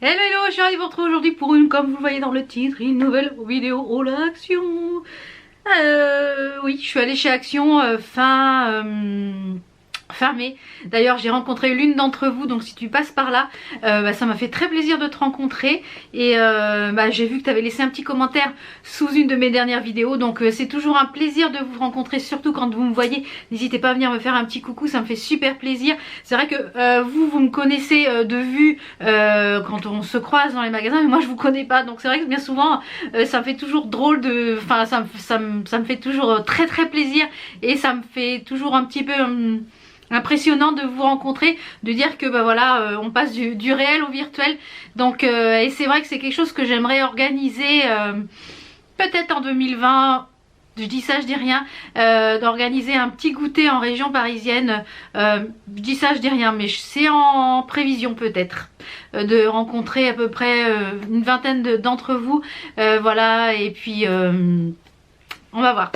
Hello hello, je suis ravie de vous retrouver aujourd'hui pour une, comme vous le voyez dans le titre, une nouvelle vidéo au Action. Oui, je suis allée chez Action fin mai. D'ailleurs j'ai rencontré l'une d'entre vous, donc si tu passes par là, ça m'a fait très plaisir de te rencontrer. Et j'ai vu que tu avais laissé un petit commentaire sous une de mes dernières vidéos, donc c'est toujours un plaisir de vous rencontrer, surtout quand vous me voyez. N'hésitez pas à venir me faire un petit coucou, ça me fait super plaisir. C'est vrai que vous me connaissez de vue quand on se croise dans les magasins, mais moi je vous connais pas, donc c'est vrai que bien souvent ça me fait toujours drôle de... Enfin ça me fait toujours très plaisir, et ça me fait toujours un petit peu... impressionnant de vous rencontrer, de dire que voilà, on passe du réel au virtuel. Donc et c'est vrai que c'est quelque chose que j'aimerais organiser peut-être en 2020. Je dis ça, je dis rien, d'organiser un petit goûter en région parisienne. Je dis ça, je dis rien, mais c'est en prévision peut-être de rencontrer à peu près une vingtaine d'entre vous, voilà. Et puis on va voir.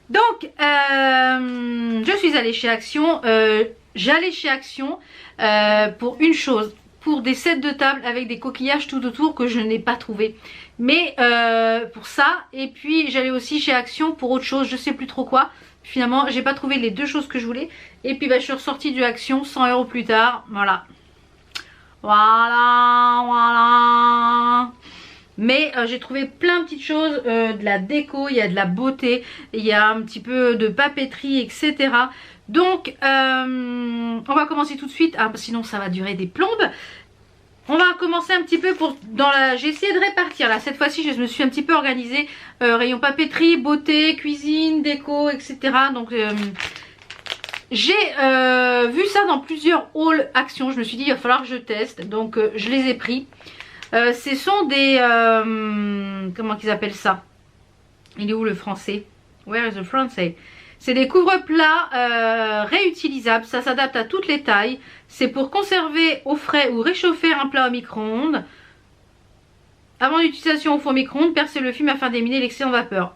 Donc je suis allée chez Action. J'allais chez Action pour une chose, pour des sets de table avec des coquillages tout autour que je n'ai pas trouvé. Mais pour ça, et puis j'allais aussi chez Action pour autre chose, je sais plus trop quoi. Finalement j'ai pas trouvé les deux choses que je voulais. Et puis je suis ressortie du Action 100 € plus tard. Voilà. Mais j'ai trouvé plein de petites choses, de la déco, il y a de la beauté, il y a un petit peu de papeterie, etc. Donc on va commencer tout de suite, sinon ça va durer des plombes. On va commencer un petit peu j'ai essayé de répartir là, cette fois-ci je me suis un petit peu organisée, rayon papeterie, beauté, cuisine, déco, etc. Donc j'ai vu ça dans plusieurs hauls Action, je me suis dit il va falloir que je teste, donc je les ai pris. Ce sont des... comment qu'ils appellent ça? Il est où le français? Where is the français? C'est des couvre-plats réutilisables. Ça s'adapte à toutes les tailles. C'est pour conserver au frais ou réchauffer un plat au micro-ondes. Avant l'utilisation au four micro-ondes, percez le film afin d'éliminer l'excédent de vapeur.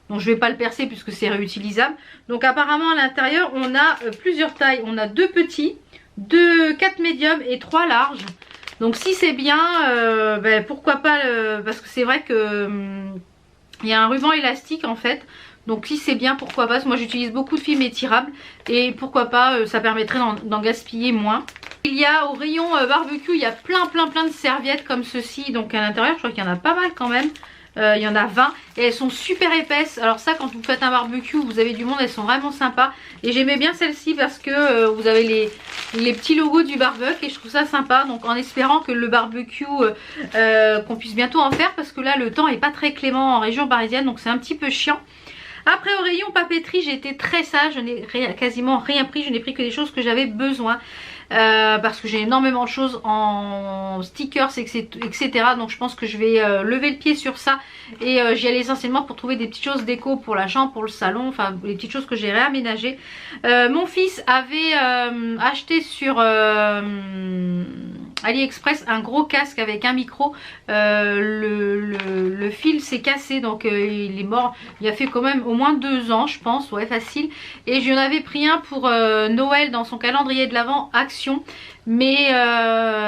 Donc je ne vais pas le percer puisque c'est réutilisable. Donc apparemment à l'intérieur on a plusieurs tailles. On a 2 petits, 4 médiums et 3 larges. Donc si c'est bien, pourquoi pas, parce que c'est vrai que il y a un ruban élastique en fait. Donc si c'est bien, pourquoi pas, parce que moi j'utilise beaucoup de films étirables. Et pourquoi pas, ça permettrait d'en gaspiller moins. Il y a au rayon barbecue, il y a plein de serviettes comme ceci. Donc à l'intérieur je crois qu'il y en a pas mal quand même. Il y en a 20 et elles sont super épaisses. Alors ça, quand vous faites un barbecue, vous avez du monde, elles sont vraiment sympas. Et j'aimais bien celle-ci parce que vous avez les petits logos du barbecue et je trouve ça sympa. Donc en espérant que le barbecue, qu'on puisse bientôt en faire, parce que là le temps est pas très clément en région parisienne, donc c'est un petit peu chiant. Après au rayon papeterie, j'ai été très sage, je n'ai quasiment rien pris, je n'ai pris que des choses que j'avais besoin. Parce que j'ai énormément de choses en stickers, etc. Donc je pense que je vais lever le pied sur ça. Et j'y allais essentiellement pour trouver des petites choses déco pour la chambre, pour le salon. Enfin les petites choses que j'ai réaménagées. Mon fils avait acheté sur AliExpress un gros casque avec un micro. Le fil s'est cassé, donc il est mort. Il a fait quand même au moins 2 ans je pense, ouais, facile. Et j'en avais pris un pour Noël dans son calendrier de l'Avent Action. Mais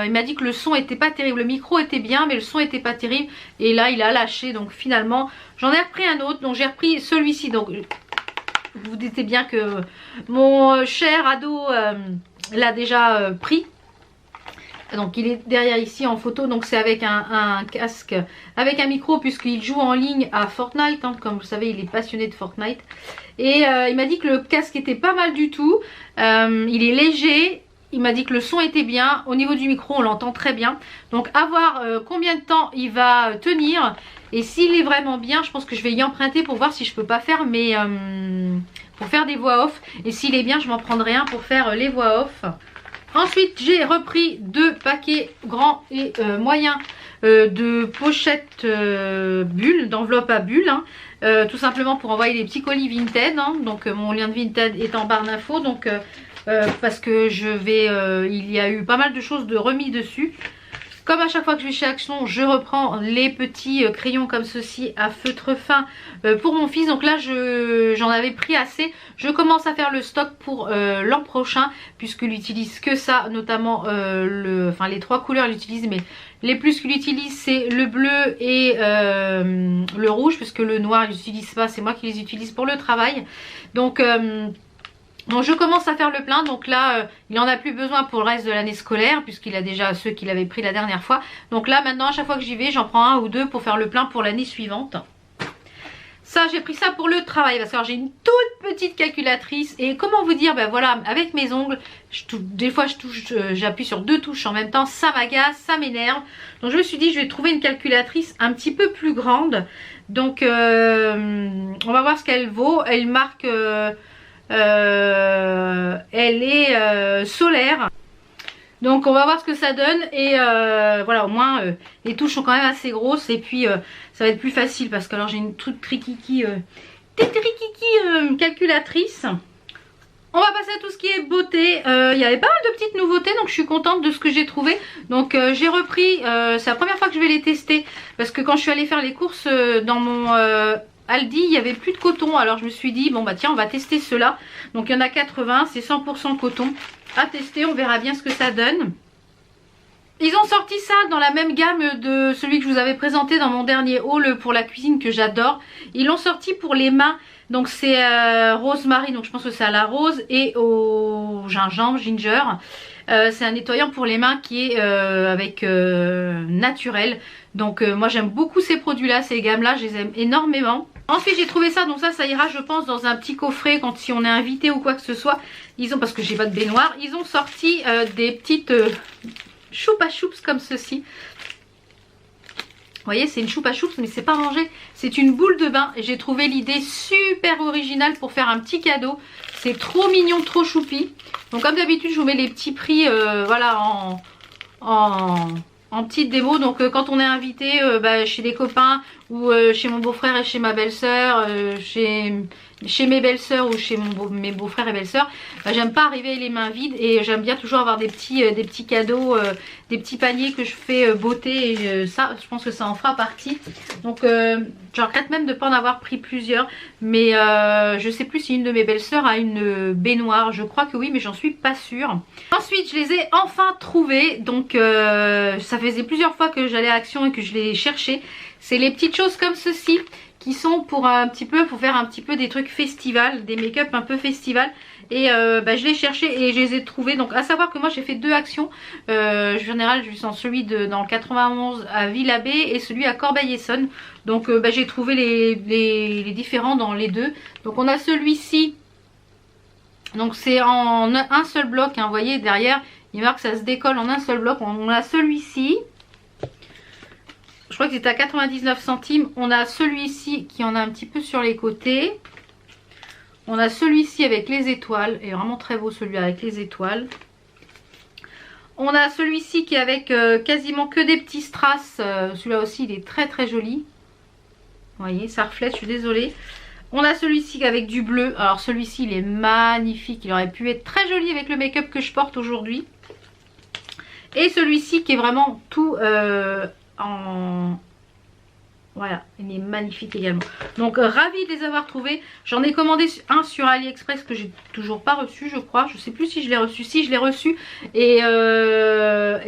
il m'a dit que le son était pas terrible. Le micro était bien mais le son était pas terrible. Et là il a lâché, donc finalement j'en ai repris un autre. Donc j'ai repris celui-ci. Donc vous vous doutez bien que mon cher ado l'a déjà pris. Donc il est derrière ici en photo. Donc c'est avec un casque avec un micro, puisqu'il joue en ligne à Fortnite, hein. Comme vous savez il est passionné de Fortnite. Et il m'a dit que le casque était pas mal du tout. Il est léger. Il m'a dit que le son était bien. Au niveau du micro on l'entend très bien. Donc à voir combien de temps il va tenir. Et s'il est vraiment bien, je pense que je vais y emprunter pour voir si je peux pas faire pour faire des voix off. Et s'il est bien, je m'en prendrai un pour faire les voix off. Ensuite j'ai repris 2 paquets grands et moyens de pochettes bulles, d'enveloppes à bulles, hein. Tout simplement pour envoyer des petits colis Vinted, hein. Donc mon lien de Vinted est en barre d'infos. Donc parce que il y a eu pas mal de choses de remis dessus. Comme à chaque fois que je vais chez Action, je reprends les petits crayons comme ceci à feutre fin pour mon fils. Donc là j'en avais pris assez. Je commence à faire le stock pour l'an prochain, puisqu'il n'utilise que ça, notamment les trois couleurs il utilise, mais les plus qu'il utilise c'est le bleu et le rouge, puisque le noir il n'utilise pas, c'est moi qui les utilise pour le travail. Donc je commence à faire le plein. Donc là il en a plus besoin pour le reste de l'année scolaire, puisqu'il a déjà ceux qu'il avait pris la dernière fois. Donc là maintenant à chaque fois que j'y vais, j'en prends un ou deux pour faire le plein pour l'année suivante. Ça, j'ai pris ça pour le travail parce que j'ai une toute petite calculatrice. Et comment vous dire, ben voilà, avec mes ongles, des fois j'appuie sur deux touches en même temps, ça m'agace, ça m'énerve. Donc je me suis dit, je vais trouver une calculatrice un petit peu plus grande. Donc on va voir ce qu'elle vaut. Elle marque, elle est solaire. Donc on va voir ce que ça donne. Et voilà, au moins les touches sont quand même assez grosses. Et puis ça va être plus facile parce que alors j'ai une toute trikiki calculatrice. On va passer à tout ce qui est beauté. Il y avait pas mal de petites nouveautés, donc je suis contente de ce que j'ai trouvé. Donc j'ai repris, c'est la première fois que je vais les tester, parce que quand je suis allée faire les courses dans mon Aldi, il n'y avait plus de coton. Alors je me suis dit, bon bah tiens, on va tester ceux-là. Donc il y en a 80, c'est 100% coton. À tester, on verra bien ce que ça donne. Ils ont sorti ça dans la même gamme de celui que je vous avais présenté dans mon dernier haul pour la cuisine que j'adore. Ils l'ont sorti pour les mains. Donc c'est rosemary, donc je pense que c'est à la rose, et au gingembre, ginger. C'est un nettoyant pour les mains qui est avec naturel. Donc moi j'aime beaucoup ces produits là, ces gammes là, je les aime énormément. Ensuite j'ai trouvé ça, donc ça ira je pense dans un petit coffret quand si on est invité ou quoi que ce soit. Ils ont, parce que j'ai pas de baignoire, ils ont sorti des petites choupa choups comme ceci. Vous voyez, c'est une choupa choups, mais c'est pas rangé, c'est une boule de bain. Et j'ai trouvé l'idée super originale pour faire un petit cadeau. C'est trop mignon, trop choupi. Donc comme d'habitude, je vous mets les petits prix voilà, en petite démo. Donc quand on est invité chez des copains ou chez mon beau-frère et chez ma belle-sœur, chez mes belles-sœurs ou chez mes beaux-frères et belles-sœurs, j'aime pas arriver les mains vides, et j'aime bien toujours avoir des petits cadeaux, des petits paniers que je fais beauté, et ça je pense que ça en fera partie. Donc je regrette même de ne pas en avoir pris plusieurs, mais je sais plus si une de mes belles-sœurs a une baignoire, je crois que oui, mais j'en suis pas sûre. Ensuite je les ai enfin trouvés, donc ça faisait plusieurs fois que j'allais à Action et que je les cherchais. C'est les petites choses comme ceci qui sont pour faire un petit peu des trucs festival, des make-up un peu festival. Et je l'ai cherché et je les ai trouvés. Donc à savoir que moi j'ai fait deux Actions. En général je suis en celui dans le 91 à Villabé et celui à Corbeil-Essonnes. Donc j'ai trouvé les différents dans les deux. Donc on a celui-ci. Donc c'est en un seul bloc, hein, vous voyez derrière il marque ça se décolle en un seul bloc. On a celui-ci. Je crois que c'était à 99 centimes. On a celui-ci qui en a un petit peu sur les côtés. On a celui-ci avec les étoiles. Et vraiment très beau celui avec les étoiles. On a celui-ci qui est avec quasiment que des petits strass. Celui-là aussi il est très très joli. Vous voyez, ça reflète, je suis désolée. On a celui-ci avec du bleu. Alors celui-ci il est magnifique. Il aurait pu être très joli avec le make-up que je porte aujourd'hui. Et celui-ci qui est vraiment tout... voilà, il est magnifique également. Donc ravie de les avoir trouvés. J'en ai commandé un sur AliExpress que j'ai toujours pas reçu, je crois. Je sais plus si je l'ai reçu. Si, je l'ai reçu. Et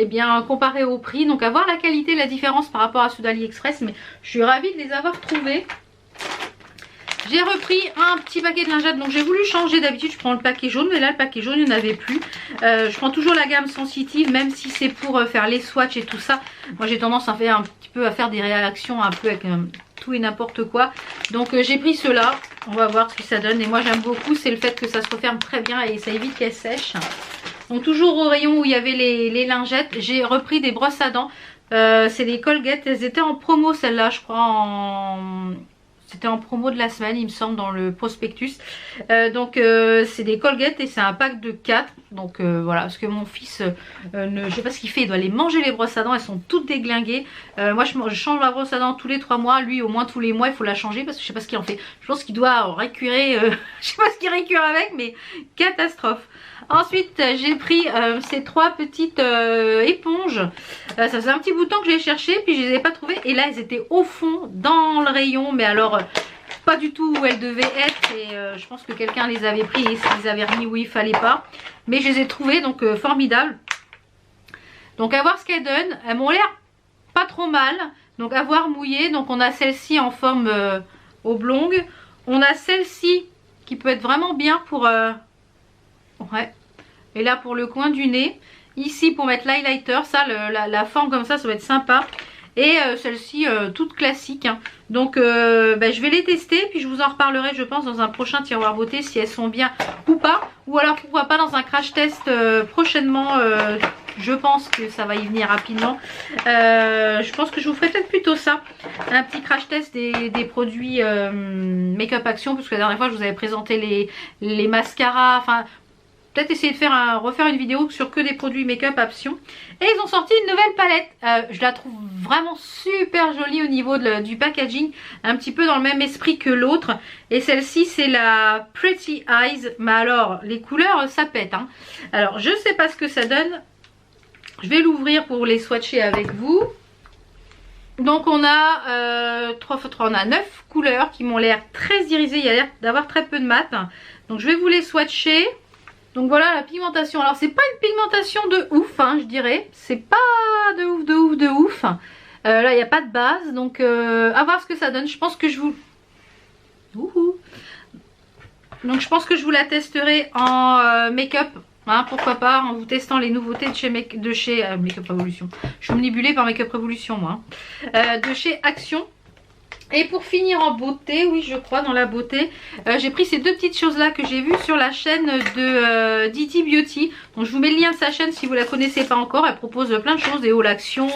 bien comparé au prix, donc à voir la qualité, la différence par rapport à ceux d'AliExpress. Mais je suis ravie de les avoir trouvés. J'ai repris un petit paquet de lingettes, donc j'ai voulu changer. D'habitude je prends le paquet jaune, mais là le paquet jaune il n'y en avait plus. Je prends toujours la gamme sensitive, même si c'est pour faire les swatchs et tout ça. Moi j'ai tendance à faire un petit peu à faire des réactions un peu avec tout et n'importe quoi. Donc j'ai pris ceux-là, on va voir ce que ça donne. Et moi j'aime beaucoup, c'est le fait que ça se referme très bien et ça évite qu'elles sèchent. Donc toujours au rayon où il y avait les lingettes, j'ai repris des brosses à dents. C'est des Colgate, elles étaient en promo celles-là je crois C'était en promo de la semaine il me semble dans le prospectus. C'est des Colgate et c'est un pack de 4. Donc voilà, parce que mon fils, je sais pas ce qu'il fait, il doit aller manger les brosses à dents, elles sont toutes déglinguées. Moi je change la brosse à dents tous les 3 mois, lui au moins tous les mois il faut la changer parce que je sais pas ce qu'il en fait. Je pense qu'il doit récurer, je sais pas ce qu'il récure avec, mais catastrophe. Ensuite j'ai pris ces 3 petites éponges. Ça faisait un petit bout de temps que je les cherchais, puis je les ai pas trouvées. Et là elles étaient au fond dans le rayon, mais alors pas du tout où elles devaient être. Et je pense que quelqu'un les avait pris et les avait remis où il fallait pas. Mais je les ai trouvées, donc formidables. Donc à voir ce qu'elles donnent. Elles m'ont l'air pas trop mal. Donc à voir mouillé. Donc on a celle-ci en forme oblongue. On a celle-ci qui peut être vraiment bien pour... ouais. Et là pour le coin du nez. Ici pour mettre l'highlighter. Ça, la forme comme ça va être sympa. Et celle-ci toute classique, hein. Donc je vais les tester, puis je vous en reparlerai je pense dans un prochain tiroir beauté si elles sont bien ou pas. Ou alors pourquoi pas dans un crash test prochainement, je pense que ça va y venir rapidement. Je pense que je vous ferai peut-être plutôt ça, un petit crash test des produits Make-up Action, parce que la dernière fois je vous avais présenté les mascaras, enfin... Peut-être essayer de refaire une vidéo sur que des produits Make-up Action. Et ils ont sorti une nouvelle palette. Je la trouve vraiment super jolie au niveau du packaging. Un petit peu dans le même esprit que l'autre. Et celle-ci c'est la Pretty Eyes. Mais alors les couleurs ça pète, hein. Alors je sais pas ce que ça donne. Je vais l'ouvrir pour les swatcher avec vous. Donc on a 3 x 3, on a 9 couleurs qui m'ont l'air très irisées. Il y a l'air d'avoir très peu de mat. Donc je vais vous les swatcher. Donc voilà la pigmentation. Alors c'est pas une pigmentation de ouf, hein, je dirais. C'est pas de ouf, de ouf, de ouf. Là il n'y a pas de base. Donc à voir ce que ça donne. Je pense que je vous... Donc je pense que je vous la testerai en make-up. Hein, pourquoi pas, en vous testant les nouveautés de chez Make-up Revolution. Je suis omnibulée par Make-up Revolution moi. De chez Action. Et pour finir en beauté, oui je crois dans la beauté, j'ai pris ces deux petites choses là que j'ai vues sur la chaîne de Didi Beauty. Donc je vous mets le lien de sa chaîne si vous la connaissez pas encore. Elle propose plein de choses, des hauls action,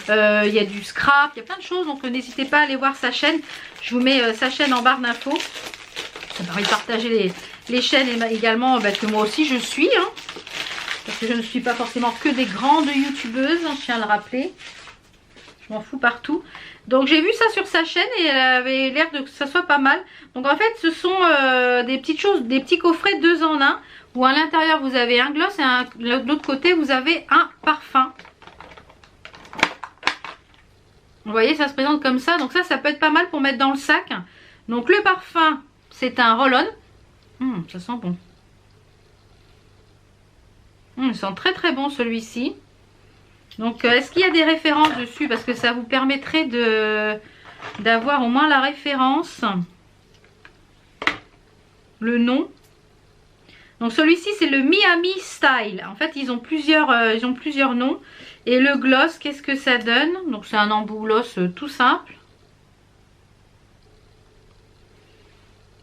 il y a du scrap, il y a plein de choses. Donc n'hésitez pas à aller voir sa chaîne. Je vous mets sa chaîne en barre d'infos. Ça permet de partager les chaînes et également que moi aussi je suis. Hein, parce que je ne suis pas forcément que des grandes youtubeuses, hein, je tiens à le rappeler. Je m'en fous partout. Donc j'ai vu ça sur sa chaîne et elle avait l'air de que ça soit pas mal. Donc en fait ce sont des petites choses, des petits coffrets 2 en 1. Où à l'intérieur vous avez un gloss et de l'autre côté vous avez un parfum. Vous voyez ça se présente comme ça. Donc ça peut être pas mal pour mettre dans le sac. Donc le parfum c'est un roll-on. Ça sent bon. Il sent très très bon celui-ci. Donc est-ce qu'il y a des références dessus? Parce que ça vous permettrait d'avoir au moins la référence. Le nom. Donc celui-ci c'est le Miami Style. En fait ils ont plusieurs noms. Et le gloss, qu'est-ce que ça donne? Donc c'est un embout gloss tout simple.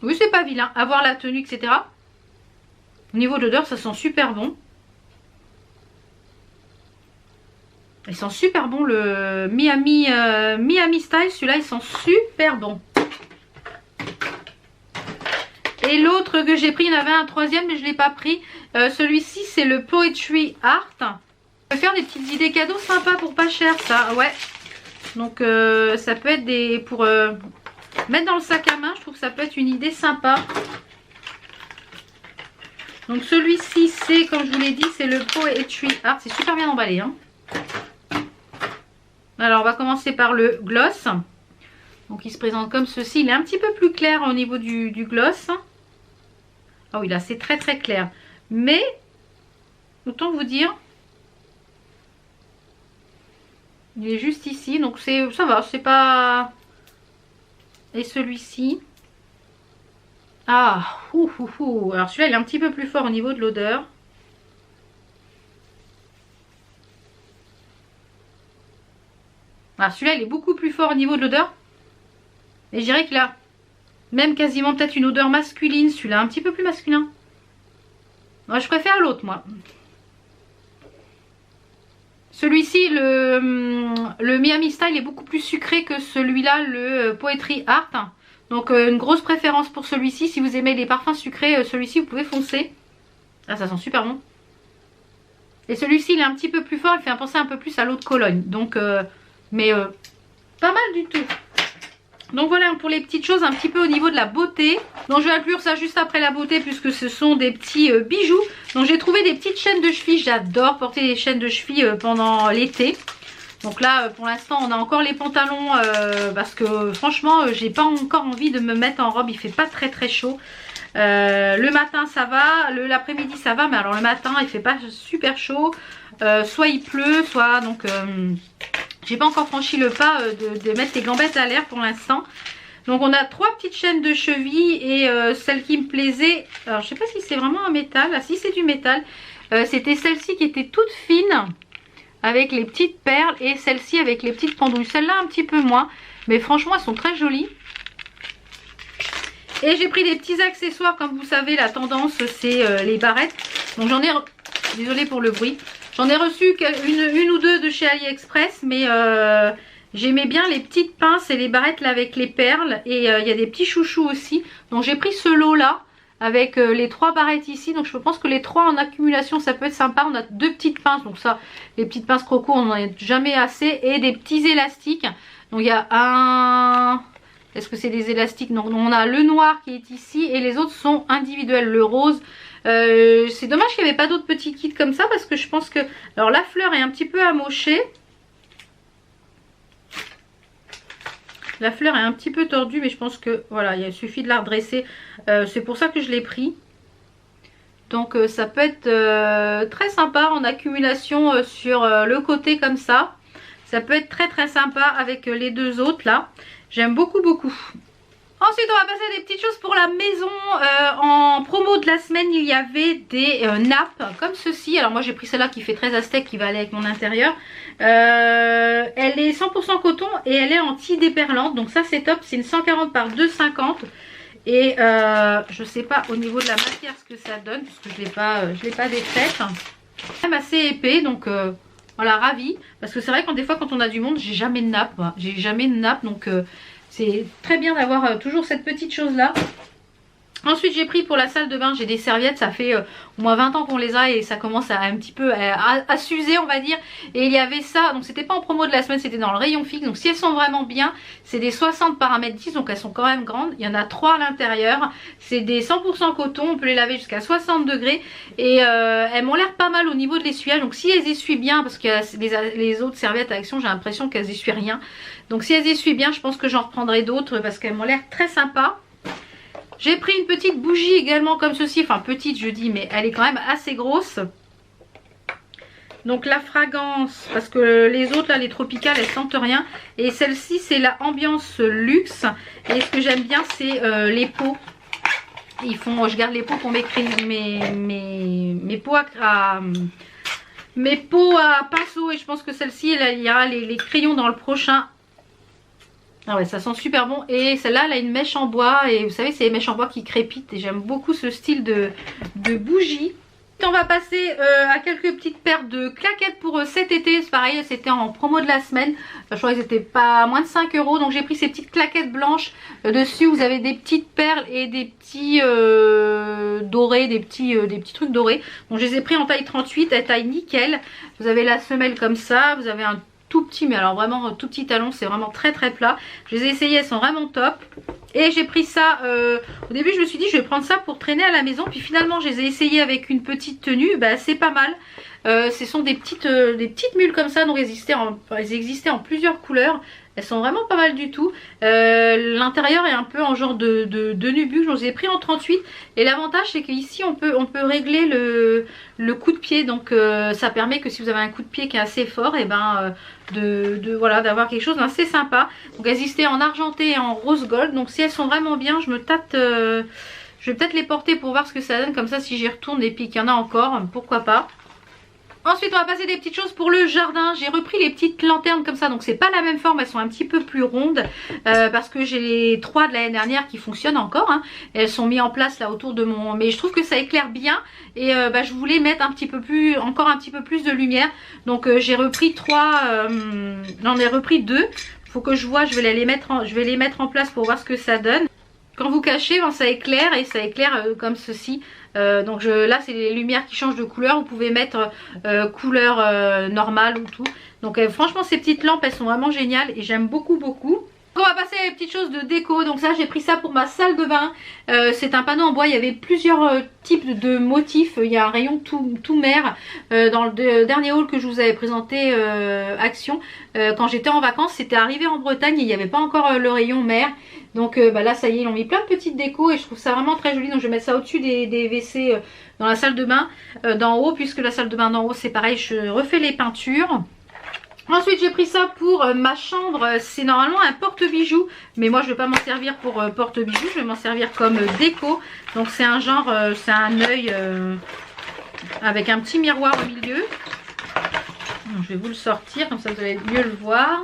Oui c'est pas vilain. À voir la tenue etc. Au niveau de l'odeur ça sent super bon. Ils sont super bons, le Miami Style, celui-là il sent super bon. Et l'autre que j'ai pris, il y en avait un troisième mais je ne l'ai pas pris. Celui-ci c'est le Poetry Art. Je vais faire des petites idées cadeaux sympas pour pas cher ça, ouais. Donc ça peut être pour mettre dans le sac à main, je trouve que ça peut être une idée sympa. Donc celui-ci c'est, comme je vous l'ai dit, c'est le Poetry Art, c'est super bien emballé, hein. Alors on va commencer par le gloss. Donc il se présente comme ceci. Il est un petit peu plus clair au niveau du gloss. Ah oui là c'est très très clair. Mais autant vous dire, il est juste ici. Donc ça va, c'est pas... Et celui-ci. Ah alors celui-là il est un petit peu plus fort au niveau de l'odeur. Alors celui-là il est beaucoup plus fort au niveau de l'odeur. Et je dirais qu'il a même quasiment peut-être une odeur masculine. Celui-là un petit peu plus masculin. Moi je préfère l'autre moi. Celui-ci le Miami Style est beaucoup plus sucré que celui-là, le Poetry Art. Donc une grosse préférence pour celui-ci. Si vous aimez les parfums sucrés, celui-ci vous pouvez foncer. Ah ça sent super bon. Et celui-ci il est un petit peu plus fort, il fait penser un peu plus à l'eau de Cologne. Donc pas mal du tout. Donc voilà pour les petites choses un petit peu au niveau de la beauté. Donc je vais inclure ça juste après la beauté puisque ce sont des petits bijoux. Donc j'ai trouvé des petites chaînes de cheville. J'adore porter des chaînes de cheville pendant l'été. Donc là pour l'instant on a encore les pantalons parce que franchement j'ai pas encore envie de me mettre en robe. Il fait pas très très chaud. Le matin ça va, l'après-midi ça va, mais alors le matin il fait pas super chaud. Soit il pleut, soit donc... j'ai pas encore franchi le pas de mettre les gambettes à l'air pour l'instant. Donc on a 3 petites chaînes de cheville et celle qui me plaisait, alors je sais pas si c'est vraiment un métal, ah si c'est du métal, c'était celle-ci qui était toute fine avec les petites perles et celle-ci avec les petites pendouilles. Celle-là un petit peu moins, mais franchement elles sont très jolies. Et j'ai pris des petits accessoires, comme vous savez la tendance c'est les barrettes. Donc j'en ai, désolée pour le bruit, j'en ai reçu une ou deux de chez AliExpress, mais j'aimais bien les petites pinces et les barrettes là avec les perles. Et il y a des petits chouchous aussi. Donc j'ai pris ce lot là avec les 3 barrettes ici. Donc je pense que les 3 en accumulation ça peut être sympa. On a 2 petites pinces, donc ça, les petites pinces croco on n'en a jamais assez. Et des petits élastiques. Donc il y a un... Est-ce que c'est des élastiques? Non, on a le noir qui est ici et les autres sont individuels. Le rose, c'est dommage qu'il n'y avait pas d'autres petits kits comme ça parce que je pense que... Alors la fleur est un petit peu amochée. La fleur est un petit peu tordue, mais je pense que voilà, il suffit de la redresser. C'est pour ça que je l'ai pris. Donc ça peut être très sympa en accumulation sur le côté comme ça. Ça peut être très très sympa avec les 2 autres là. J'aime beaucoup beaucoup. Ensuite on va passer à des petites choses pour la maison. En promo de la semaine il y avait des nappes comme ceci. Alors moi j'ai pris celle-là qui fait très aztèque, qui va aller avec mon intérieur. Elle est 100% coton et elle est anti-déperlante. Donc ça c'est top, c'est une 140 par 2,50. Et je sais pas au niveau de la matière ce que ça donne puisque je l'ai pas défaite. Même assez épais donc... voilà, ravie. Parce que c'est vrai que des fois quand on a du monde, j'ai jamais de nappe. J'ai jamais de nappe. Donc c'est très bien d'avoir toujours cette petite chose là. Ensuite j'ai pris pour la salle de bain, j'ai des serviettes, ça fait au moins 20 ans qu'on les a et ça commence à un petit peu à s'user on va dire. Et il y avait ça, donc c'était pas en promo de la semaine, c'était dans le rayon fixe. Donc si elles sont vraiment bien, c'est des 60 par 1m10, donc elles sont quand même grandes. Il y en a 3 à l'intérieur, c'est des 100% coton, on peut les laver jusqu'à 60 degrés. Et elles m'ont l'air pas mal au niveau de l'essuyage, donc si elles essuient bien, parce que les autres serviettes à Action j'ai l'impression qu'elles essuient rien. Donc si elles essuient bien, je pense que j'en reprendrai d'autres parce qu'elles m'ont l'air très sympas. J'ai pris une petite bougie également comme ceci, enfin petite je dis, mais elle est quand même assez grosse. Donc la fragrance, parce que les autres là, les tropicales, elles sentent rien. Et celle-ci c'est la ambiance luxe. Et ce que j'aime bien c'est les pots. Ils font, je garde les pots pour mes pots à pinceau. Et je pense que celle-ci, il y aura les crayons dans le prochain. Ah ouais, ça sent super bon. Et celle-là, elle a une mèche en bois. Et vous savez, c'est les mèches en bois qui crépitent. Et j'aime beaucoup ce style de bougie. On va passer à quelques petites paires de claquettes pour cet été. C'est pareil, c'était en promo de la semaine. Enfin, je crois qu'ils étaient pas à moins de 5 €. Donc j'ai pris ces petites claquettes blanches. Dessus, vous avez des petites perles et des petits dorés, des petits trucs dorés. Donc je les ai pris en taille 38, à taille nickel. Vous avez la semelle comme ça. Vous avez un tout petit, mais alors vraiment tout petit talon, c'est vraiment très très plat. Je les ai essayées, elles sont vraiment top. Et j'ai pris ça, au début je me suis dit je vais prendre ça pour traîner à la maison. Puis finalement je les ai essayées avec une petite tenue, bah, c'est pas mal. Ce sont des petites mules comme ça, donc elles existaient en plusieurs couleurs. Elles sont vraiment pas mal du tout. L'intérieur est un peu en genre de nubu. Je les ai pris en 38. Et l'avantage c'est qu'ici on peut régler le coup de pied. Donc ça permet que si vous avez un coup de pied qui est assez fort, et ben voilà, d'avoir quelque chose d'assez sympa. Donc elles existaient en argenté et en rose gold. Donc si elles sont vraiment bien, je me tâte. Je vais peut-être les porter pour voir ce que ça donne. Comme ça si j'y retourne et puis qu'il y en a encore, pourquoi pas. Ensuite on va passer des petites choses pour le jardin. J'ai repris les petites lanternes comme ça. Donc c'est pas la même forme, elles sont un petit peu plus rondes. Parce que j'ai les 3 de l'année dernière qui fonctionnent encore, hein. Elles sont mises en place là autour de mon... Mais je trouve que ça éclaire bien. Et je voulais mettre encore un petit peu plus de lumière. Donc j'ai repris 3... J'en ai repris 2. Faut que je vois, je vais les mettre en place pour voir ce que ça donne. quand vous cachez, ben, ça éclaire et ça éclaire comme ceci. Donc là c'est les lumières qui changent de couleur. Vous pouvez mettre couleur normale ou tout. Donc franchement ces petites lampes elles sont vraiment géniales et j'aime beaucoup beaucoup. On va passer à les petites choses de déco. Donc ça j'ai pris ça pour ma salle de bain. C'est un panneau en bois. Il y avait plusieurs types de motifs. Il y a un rayon tout mer dans le dernier haul que je vous avais présenté Action. Quand j'étais en vacances, c'était arrivé en Bretagne et il n'y avait pas encore le rayon mer. Donc là ça y est, ils ont mis plein de petites décos et je trouve ça vraiment très joli. Donc je vais mettre ça au-dessus des WC dans la salle de bain d'en haut, puisque la salle de bain d'en haut c'est pareil, je refais les peintures. Ensuite j'ai pris ça pour ma chambre. C'est normalement un porte-bijoux, mais moi je ne vais pas m'en servir pour porte-bijoux, je vais m'en servir comme déco. Donc c'est un genre, c'est un œil avec un petit miroir au milieu. Donc, je vais vous le sortir, comme ça vous allez mieux le voir.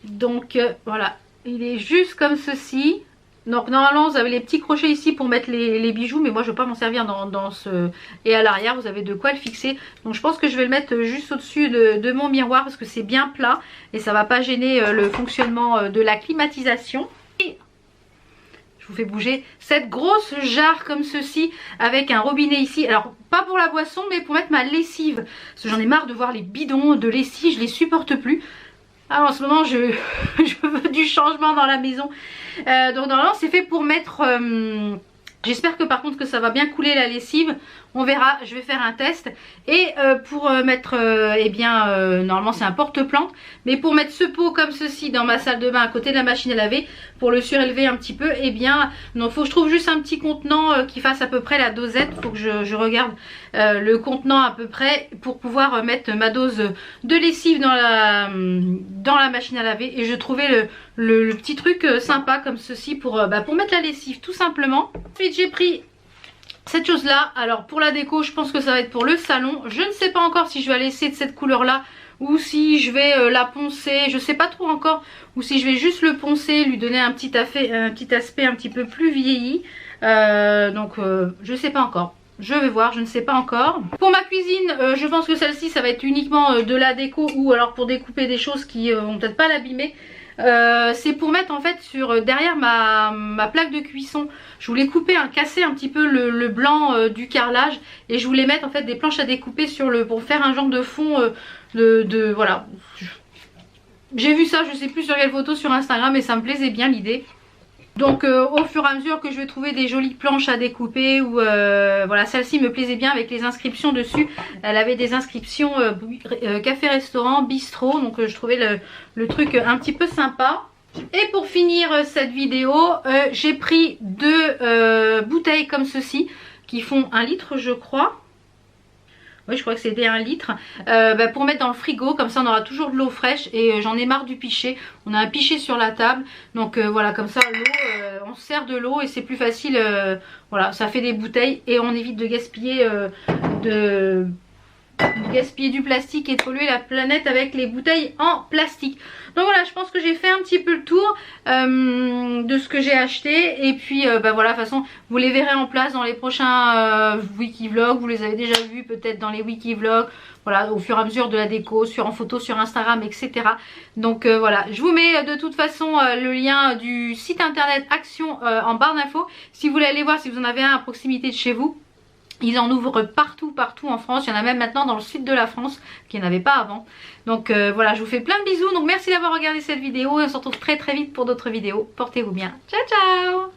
Donc voilà, il est juste comme ceci. Donc normalement vous avez les petits crochets ici pour mettre les bijoux, mais moi je ne vais pas m'en servir dans ce... Et à l'arrière vous avez de quoi le fixer. Donc je pense que je vais le mettre juste au-dessus de mon miroir parce que c'est bien plat et ça ne va pas gêner le fonctionnement de la climatisation. Et je vous fais bouger cette grosse jarre comme ceci avec un robinet ici. Alors pas pour la boisson mais pour mettre ma lessive. Parce que j'en ai marre de voir les bidons de lessive, je les supporte plus. Ah, en ce moment je veux du changement dans la maison. Donc normalement c'est fait pour mettre j'espère que par contre que ça va bien couler la lessive. On verra, je vais faire un test. Et pour mettre normalement c'est un porte-plante, mais pour mettre ce pot comme ceci dans ma salle de bain à côté de la machine à laver, pour le surélever un petit peu, non, faut que je trouve juste un petit contenant qui fasse à peu près la dosette. Faut que je regarde le contenant à peu près pour pouvoir mettre ma dose de lessive dans la machine à laver. Et je trouvais le petit truc sympa comme ceci pour mettre la lessive tout simplement. Ensuite j'ai pris cette chose là. Alors pour la déco je pense que ça va être pour le salon. Je ne sais pas encore si je vais la laisser de cette couleur là ou si je vais la poncer, je sais pas trop encore, ou si je vais juste le poncer, lui donner un petit aspect un petit peu plus vieilli. Je sais pas encore. Je vais voir, je ne sais pas encore. Pour ma cuisine, je pense que celle-ci ça va être uniquement de la déco, ou alors pour découper des choses qui vont peut-être pas l'abîmer. C'est pour mettre en fait derrière ma plaque de cuisson. Je voulais couper, casser un petit peu le blanc du carrelage, et je voulais mettre en fait des planches à découper pour faire un genre de fond voilà. J'ai vu ça, je sais plus sur quelle photo sur Instagram, et ça me plaisait bien l'idée. Donc au fur et à mesure que je vais trouver des jolies planches à découper, ou voilà, celle-ci me plaisait bien avec les inscriptions dessus. Elle avait des inscriptions café restaurant, bistrot, donc je trouvais le truc un petit peu sympa. Et pour finir cette vidéo, j'ai pris deux bouteilles comme ceci qui font 1 litre je crois. Oui, je crois que c'était 1 litre. Pour mettre dans le frigo, comme ça on aura toujours de l'eau fraîche. Et j'en ai marre du pichet. On a un pichet sur la table. Donc voilà, comme ça l'eau, on se sert de l'eau et c'est plus facile. Voilà, ça fait des bouteilles et on évite de gaspiller du plastique et de polluer la planète avec les bouteilles en plastique. Donc voilà, je pense que j'ai fait un petit peu le tour de ce que j'ai acheté. Et puis voilà, de toute façon vous les verrez en place dans les prochains wiki-vlogs. Vous les avez déjà vus peut-être dans les wiki-vlogs. Voilà, au fur et à mesure de la déco, en photo sur Instagram, etc. Donc voilà, je vous mets de toute façon le lien du site internet Action en barre d'infos. Si vous voulez aller voir, si vous en avez un à proximité de chez vous. Ils en ouvrent partout en France. Il y en a même maintenant dans le sud de la France qu'il n'y en avait pas avant. Donc voilà, je vous fais plein de bisous. Donc merci d'avoir regardé cette vidéo et on se retrouve très vite pour d'autres vidéos. Portez-vous bien. Ciao ciao.